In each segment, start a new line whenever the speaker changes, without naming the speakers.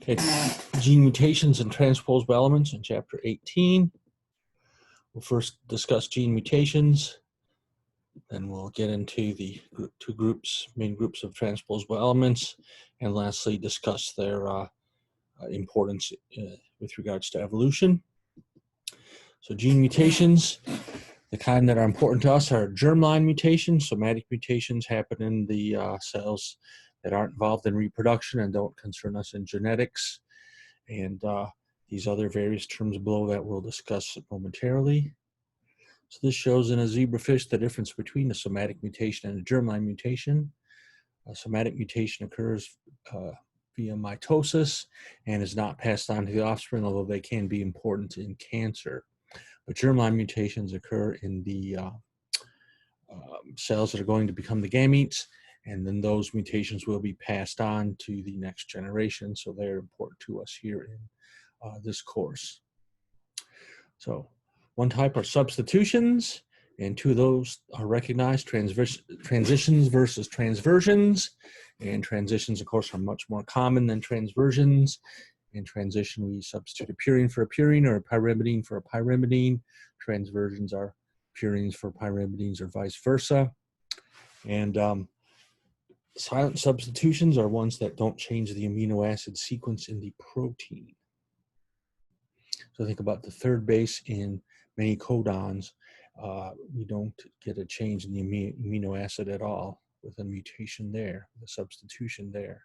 Okay, gene mutations and transposable elements in chapter 18. We'll first discuss gene mutations, then we'll get into the main groups of transposable elements, and lastly discuss their importance with regards to evolution. So gene mutations, the kind that are important to us are germline mutations. Somatic mutations happen in the cells that aren't involved in reproduction and don't concern us in genetics. And these other various terms below that we'll discuss momentarily. So this shows in a zebrafish the difference between a somatic mutation and a germline mutation. A somatic mutation occurs via mitosis and is not passed on to the offspring, although they can be important in cancer. But germline mutations occur in the cells that are going to become the gametes, and then those mutations will be passed on to the next generation. So they're important to us here in this course. So one type are substitutions, and two of those are recognized: transitions versus transversions. And transitions, of course, are much more common than transversions. In transition, we substitute a purine for a purine or a pyrimidine for a pyrimidine. Transversions are purines for pyrimidines or vice versa. And silent substitutions are ones that don't change the amino acid sequence in the protein. So think about the third base in many codons. We don't get a change in the amino acid at all with a mutation there, the substitution there.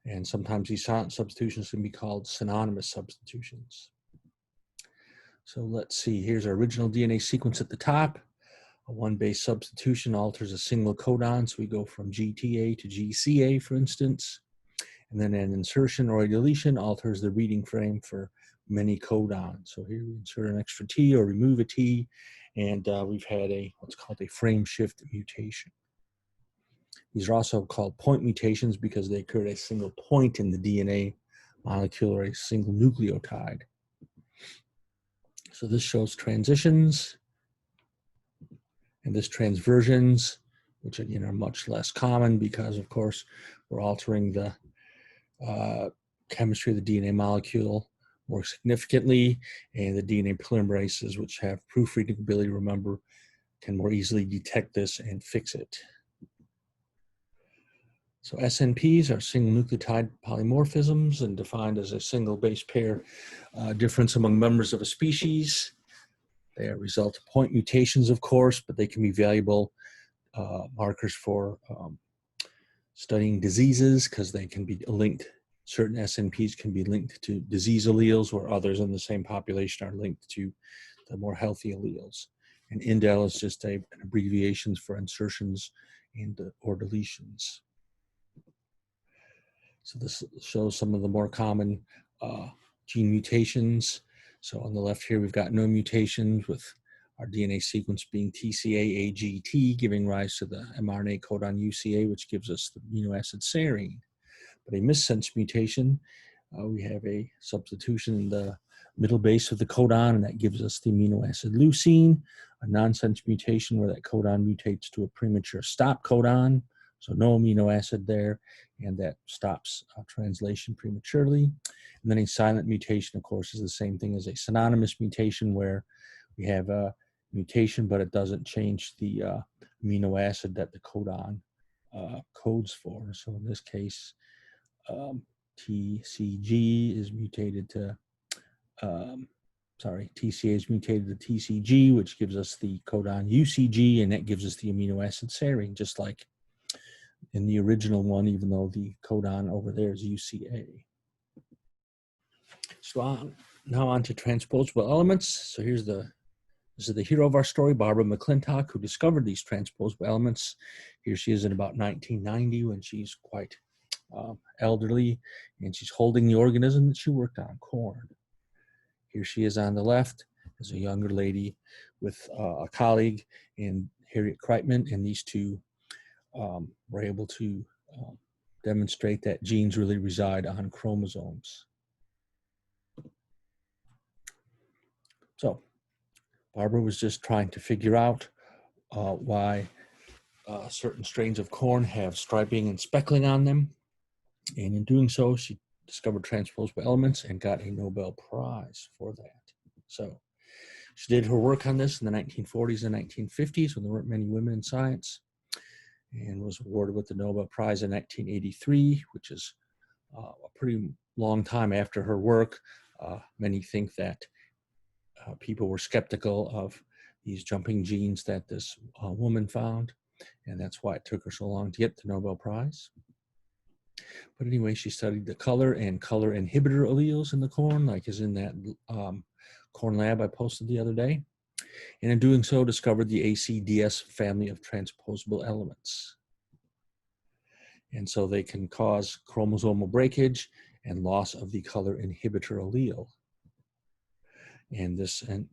And sometimes these silent substitutions can be called synonymous substitutions. So let's see, here's our original DNA sequence at the top. A one-base substitution alters a single codon, so we go from GTA to GCA, for instance. And then an insertion or a deletion alters the reading frame for many codons. So here we insert an extra T or remove a T, and we've had what's called a frame shift mutation. These are also called point mutations because they occur at a single point in the DNA molecule or a single nucleotide. So this shows transitions, and this transversions, which again are much less common because, of course, we're altering the chemistry of the DNA molecule more significantly, and the DNA polymerases, which have proofreading ability to remember, can more easily detect this and fix it. So SNPs are single nucleotide polymorphisms and defined as a single base pair difference among members of a species. They are a result of point mutations, of course, but they can be valuable markers for studying diseases because they can be linked. Certain SNPs can be linked to disease alleles, where others in the same population are linked to the more healthy alleles. And indel is just an abbreviation for insertions and or deletions. So this shows some of the more common gene mutations. So on the left here, we've got no mutations, with our DNA sequence being TCA-AGT, giving rise to the mRNA codon UCA, which gives us the amino acid serine. But a missense mutation, we have a substitution in the middle base of the codon, and that gives us the amino acid leucine. A nonsense mutation where that codon mutates to a premature stop codon, so no amino acid there, and that stops translation prematurely. And then a silent mutation, of course, is the same thing as a synonymous mutation, where we have a mutation, but it doesn't change the amino acid that the codon codes for. So in this case, TCG is mutated to, TCA is mutated to TCG, which gives us the codon UCG, and that gives us the amino acid serine, just like in the original one, even though the codon over there is UCA. So now on to transposable elements. So this is the hero of our story, Barbara McClintock, who discovered these transposable elements. Here she is in about 1990 when she's quite elderly, and she's holding the organism that she worked on, corn. Here she is on the left as a younger lady with a colleague, and Harriet Kreitman, and these two were able to demonstrate that genes really reside on chromosomes. So Barbara was just trying to figure out why certain strains of corn have striping and speckling on them. And in doing so, she discovered transposable elements and got a Nobel Prize for that. So she did her work on this in the 1940s and 1950s when there weren't many women in science, and was awarded with the Nobel Prize in 1983, which is a pretty long time after her work. Many think that people were skeptical of these jumping genes that this woman found, and that's why it took her so long to get the Nobel Prize. But anyway, she studied the color and color inhibitor alleles in the corn, like is in that corn lab I posted the other day. And in doing so, discovered the ACDS family of transposable elements. And so they can cause chromosomal breakage and loss of the color inhibitor allele. And this in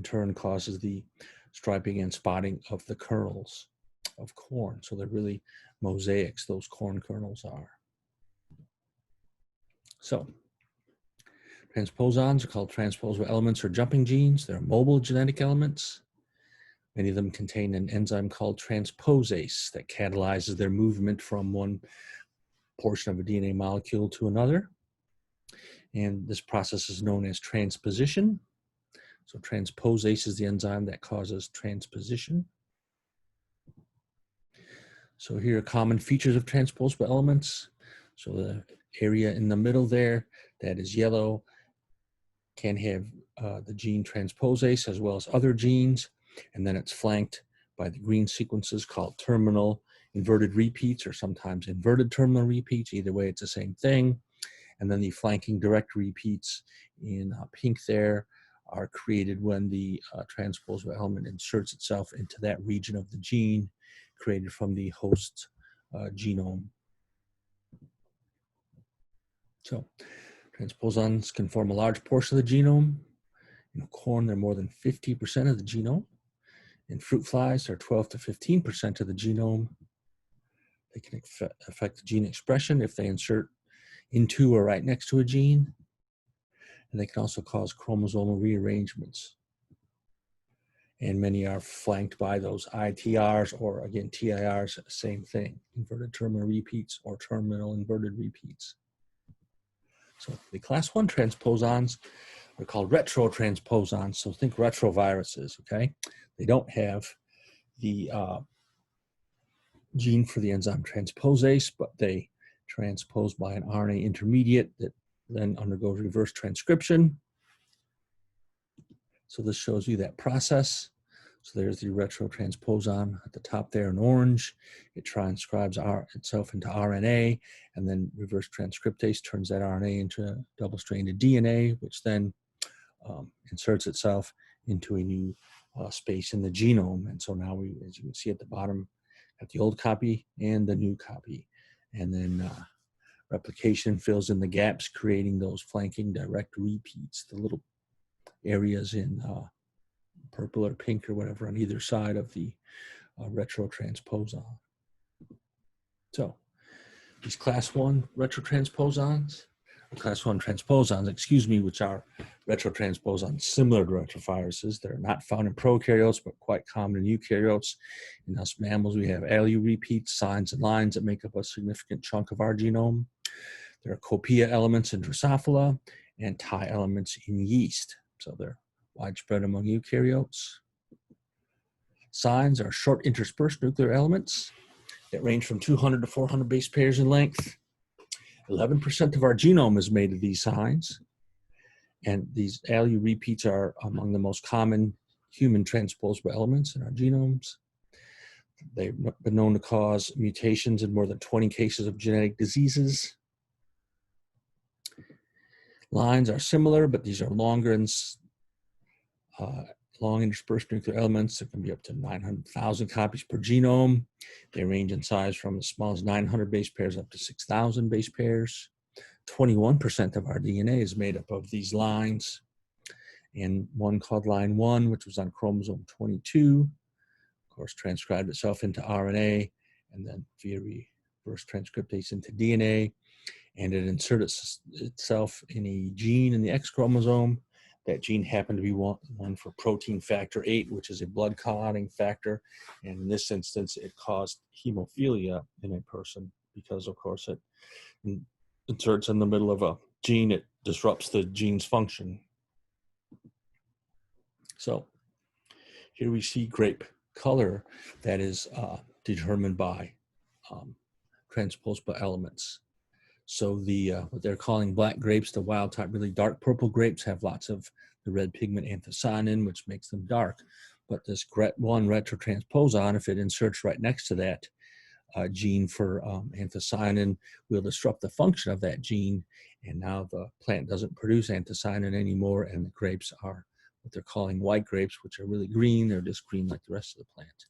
turn causes the striping and spotting of the kernels of corn. So they're really mosaics, those corn kernels are. So transposons are called transposable elements or jumping genes. They're mobile genetic elements. Many of them contain an enzyme called transposase that catalyzes their movement from one portion of a DNA molecule to another. And this process is known as transposition. So transposase is the enzyme that causes transposition. So here are common features of transposable elements. So the area in the middle there that is yellow can have the gene transposase as well as other genes, and then it's flanked by the green sequences called terminal inverted repeats, or sometimes inverted terminal repeats. Either way, it's the same thing. And then the flanking direct repeats in pink there are created when the transposable element inserts itself into that region of the gene created from the host genome. So transposons can form a large portion of the genome. In corn, they're more than 50% of the genome. In fruit flies, they're 12 to 15% of the genome. They can affect the gene expression if they insert into or right next to a gene. And they can also cause chromosomal rearrangements. And many are flanked by those ITRs, or again, TIRs, same thing, inverted terminal repeats or terminal inverted repeats. So the class 1 transposons are called retrotransposons. So think retroviruses, okay? They don't have the gene for the enzyme transposase, but they transpose by an RNA intermediate that then undergoes reverse transcription. So this shows you that process. So there's the retrotransposon at the top there in orange. It transcribes itself into RNA, and then reverse transcriptase turns that RNA into double-stranded DNA, which then inserts itself into a new space in the genome. And so now we, as you can see at the bottom, got the old copy and the new copy. And then replication fills in the gaps, creating those flanking direct repeats, the little areas in purple or pink or whatever on either side of the retrotransposon. So these class 1 retrotransposons, or class 1 transposons, excuse me, which are retrotransposons similar to retroviruses. They're not found in prokaryotes, but quite common in eukaryotes. In us mammals, we have allele repeats, signs, and lines that make up a significant chunk of our genome. There are copia elements in Drosophila and tie elements in yeast. So they're widespread among eukaryotes. Signs are short interspersed nuclear elements that range from 200 to 400 base pairs in length. 11% of our genome is made of these signs. And these allele repeats are among the most common human transposable elements in our genomes. They've been known to cause mutations in more than 20 cases of genetic diseases. Lines are similar, but these are longer and long interspersed nuclear elements. There can be up to 900,000 copies per genome. They range in size from as small as 900 base pairs up to 6,000 base pairs. 21% of our DNA is made up of these lines. And one called line 1, which was on chromosome 22, of course, transcribed itself into RNA and then via reverse transcriptase into DNA. And it inserted itself in a gene in the X chromosome. That gene happened to be one for protein factor 8, which is a blood clotting factor. And in this instance, it caused hemophilia in a person because, of course, it inserts in the middle of a gene, it disrupts the gene's function. So here we see grape color that is determined by transposable elements. So the what they're calling black grapes, the wild type, really dark purple grapes have lots of the red pigment anthocyanin, which makes them dark. But this GRET1 retrotransposon, if it inserts right next to that gene for anthocyanin, will disrupt the function of that gene, and now the plant doesn't produce anthocyanin anymore, and the grapes are what they're calling white grapes, which are really green. They're just green like the rest of the plant.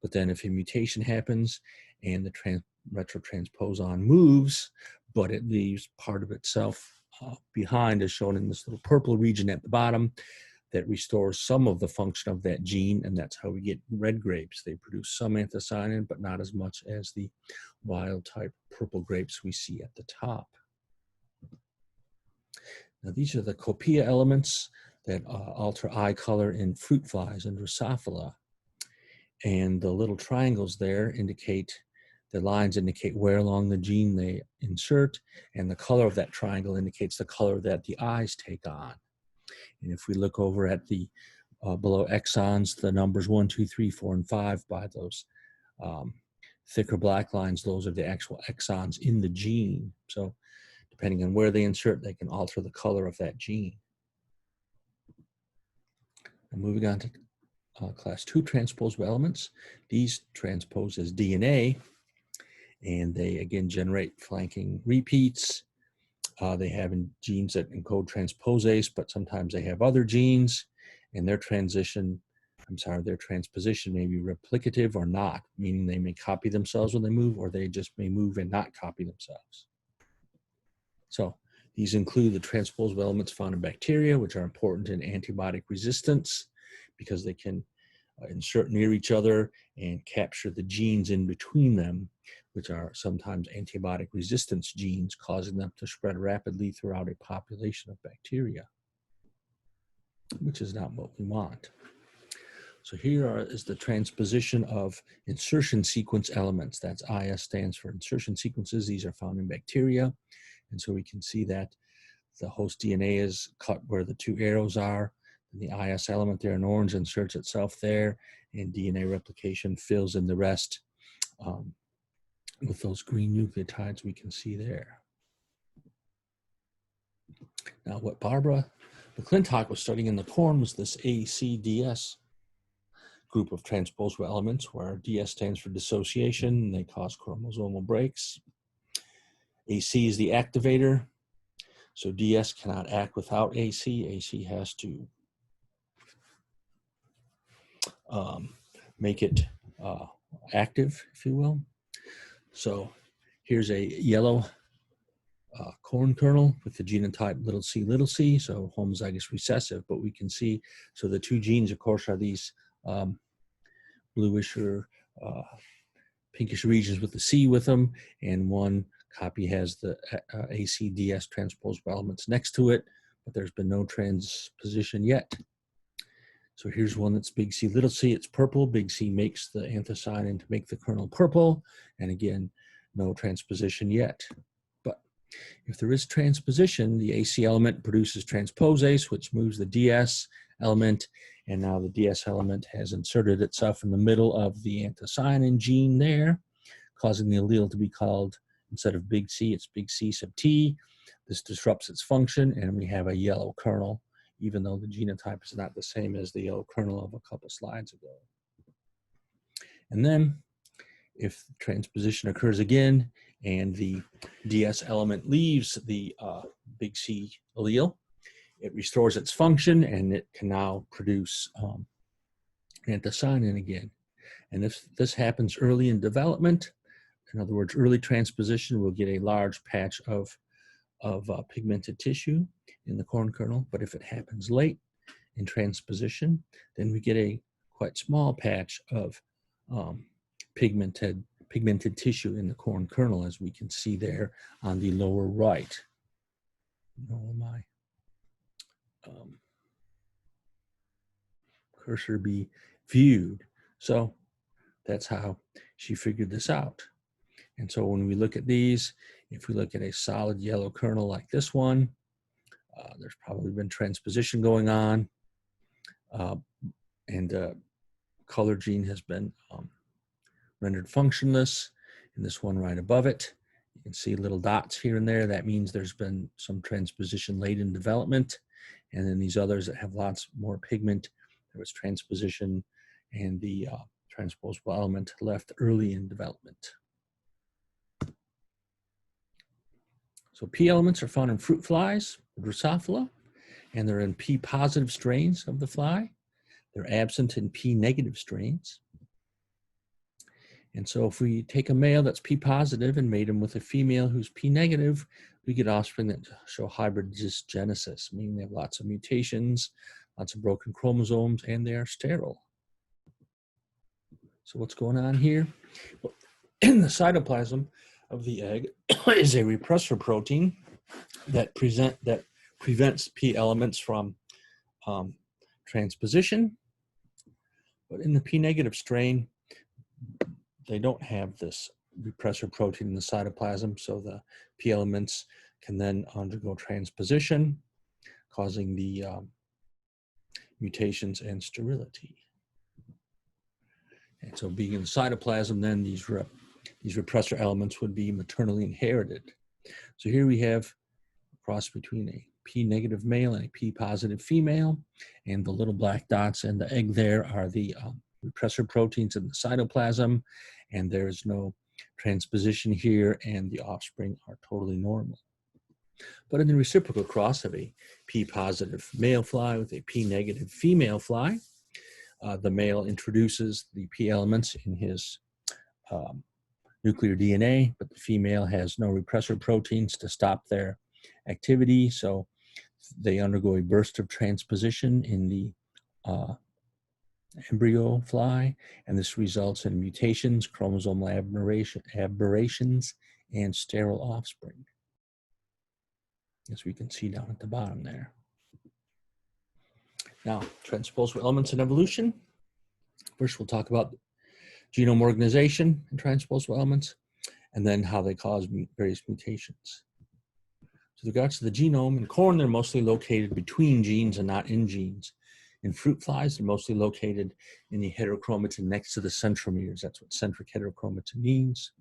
But then if a mutation happens and the retrotransposon moves, but it leaves part of itself behind, as shown in this little purple region at the bottom, that restores some of the function of that gene, and that's how we get red grapes. They produce some anthocyanin, but not as much as the wild type purple grapes we see at the top. Now these are the copia elements that alter eye color in fruit flies and Drosophila. And the little triangles there indicate, the lines indicate where along the gene they insert, and the color of that triangle indicates the color that the eyes take on. And if we look over at the below exons, the numbers 1, 2, 3, 4, and 5 by those thicker black lines, those are the actual exons in the gene. So depending on where they insert, they can alter the color of that gene. And moving on to class 2 transposable elements. These transpose as DNA, and they again generate flanking repeats. They have genes that encode transposase, but sometimes they have other genes, and their transposition may be replicative or not, meaning they may copy themselves when they move, or they just may move and not copy themselves. So these include the transposable elements found in bacteria, which are important in antibiotic resistance because they can insert near each other and capture the genes in between them, which are sometimes antibiotic resistance genes, causing them to spread rapidly throughout a population of bacteria, which is not what we want. So here is the transposition of insertion sequence elements. That's IS stands for insertion sequences. These are found in bacteria. And so we can see that the host DNA is cut where the two arrows are. And the IS element there in orange inserts itself there, and DNA replication fills in the rest with those green nucleotides we can see there. Now, what Barbara McClintock was studying in the corn was this ACDS group of transposable elements, where DS stands for dissociation, and they cause chromosomal breaks. AC is the activator, so DS cannot act without AC. AC has to make it active, if you will. So here's a yellow corn kernel with the genotype little c, so homozygous recessive, but we can see, so the two genes, of course, are these bluish or pinkish regions with the C with them, and one copy has the ACDS transposable elements next to it, but there's been no transposition yet. So here's one that's big C, little c, it's purple. Big C makes the anthocyanin to make the kernel purple, and again, no transposition yet. But if there is transposition, the AC element produces transposase, which moves the DS element, and now the DS element has inserted itself in the middle of the anthocyanin gene there, causing the allele to be called, instead of big C, it's big C sub T. This disrupts its function, and we have a yellow kernel, even though the genotype is not the same as the yellow kernel of a couple slides ago. And then, if transposition occurs again and the DS element leaves the big C allele, it restores its function, and it can now produce anthocyanin again. And if this happens early in development, in other words, early transposition, we'll get a large patch of pigmented tissue in the corn kernel. But if it happens late in transposition, then we get a quite small patch of pigmented tissue in the corn kernel, as we can see there on the lower right. Will my cursor be viewed? So that's how she figured this out. And so when we look at these, If we look at a solid yellow kernel like this one, there's probably been transposition going on, and color gene has been rendered functionless. And this one right above it, you can see little dots here and there. That means there's been some transposition late in development. And then these others that have lots more pigment, there was transposition, and the transposable element left early in development. So P elements are found in fruit flies, Drosophila, and they're in P positive strains of the fly. They're absent in P negative strains. And so if we take a male that's P positive and mate him with a female who's P negative, we get offspring that show hybrid dysgenesis, meaning they have lots of mutations, lots of broken chromosomes, and they are sterile. So what's going on here? Well, in the cytoplasm of the egg is a repressor protein that prevents P elements from transposition. But in the P negative strain, they don't have this repressor protein in the cytoplasm, so the P elements can then undergo transposition, causing the mutations and sterility. And so being in the cytoplasm, then these repressor elements would be maternally inherited. So here we have a cross between a P negative male and a P positive female, and the little black dots in the egg there are the repressor proteins in the cytoplasm, and there is no transposition here, and the offspring are totally normal. But in the reciprocal cross of a P positive male fly with a P negative female fly, the male introduces the P elements in his nuclear DNA, but the female has no repressor proteins to stop their activity, so they undergo a burst of transposition in the embryo fly, and this results in mutations, chromosomal aberrations, and sterile offspring, as we can see down at the bottom there. Now, transposable elements in evolution. First, we'll talk about genome organization and transposable elements, and then how they cause various mutations. So with regards to the genome, in corn, they're mostly located between genes and not in genes. In fruit flies, they're mostly located in the heterochromatin next to the centromeres. That's what centric heterochromatin means.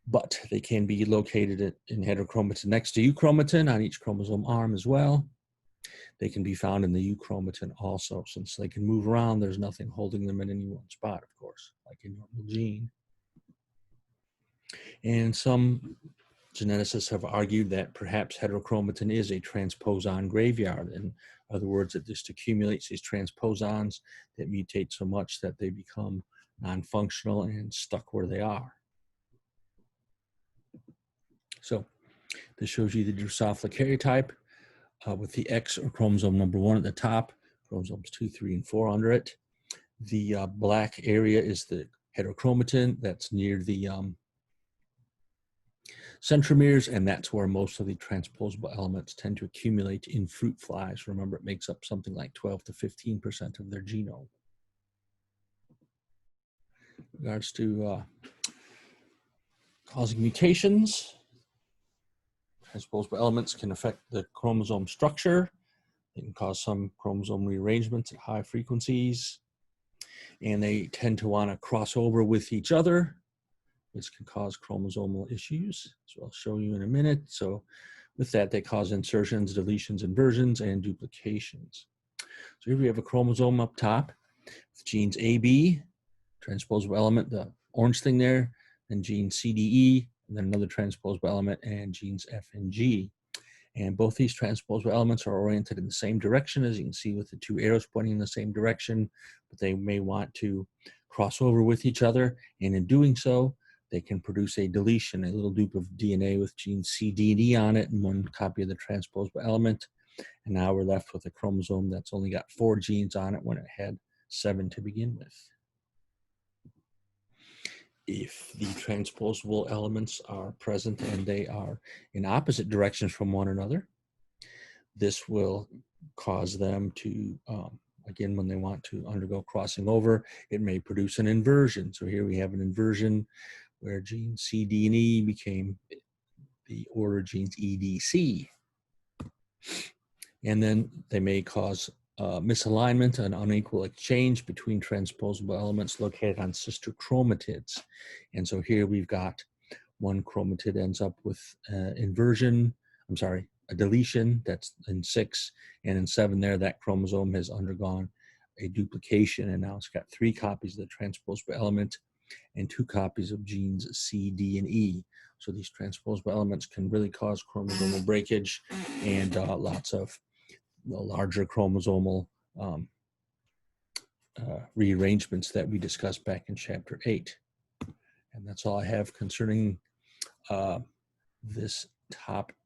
But they can be located in heterochromatin next to euchromatin on each chromosome arm as well. They can be found in the euchromatin also. Since they can move around, there's nothing holding them in any one spot, of course, like a normal gene. And some geneticists have argued that perhaps heterochromatin is a transposon graveyard. In other words, it just accumulates these transposons that mutate so much that they become non-functional and stuck where they are. So this shows you the Drosophila karyotype with the X or chromosome number 1 at the top, chromosomes 2, 3, and 4 under it. The black area is the heterochromatin that's near the centromeres, and that's where most of the transposable elements tend to accumulate in fruit flies. Remember, it makes up something like 12 to 15% of their genome. In regards to causing mutations, transposable elements can affect the chromosome structure. They can cause some chromosome rearrangements at high frequencies, and they tend to want to cross over with each other, which can cause chromosomal issues. So I'll show you in a minute. So with that, they cause insertions, deletions, inversions, and duplications. So here we have a chromosome up top with genes AB, transposable element, the orange thing there, and gene CDE, and then another transposable element, and genes F and G. And both these transposable elements are oriented in the same direction, as you can see with the two arrows pointing in the same direction, but they may want to cross over with each other, and in doing so, they can produce a deletion, a little dupe of DNA with gene C, D, and E on it, and one copy of the transposable element. And now we're left with a chromosome that's only got 4 genes on it when it had 7 to begin with. If the transposable elements are present and they are in opposite directions from one another, this will cause them to, again, when they want to undergo crossing over, it may produce an inversion. So here we have an inversion where gene C, D, and E became the order genes EDC. And then they may cause misalignment and unequal exchange between transposable elements located on sister chromatids. And so here we've got one chromatid ends up with inversion, a deletion, that's in 6, and in 7 there, that chromosome has undergone a duplication, and now it's got 3 copies of the transposable element and 2 copies of genes C, D, and E. So these transposable elements can really cause chromosomal breakage and lots of larger chromosomal rearrangements that we discussed back in chapter 8. And that's all I have concerning this topic.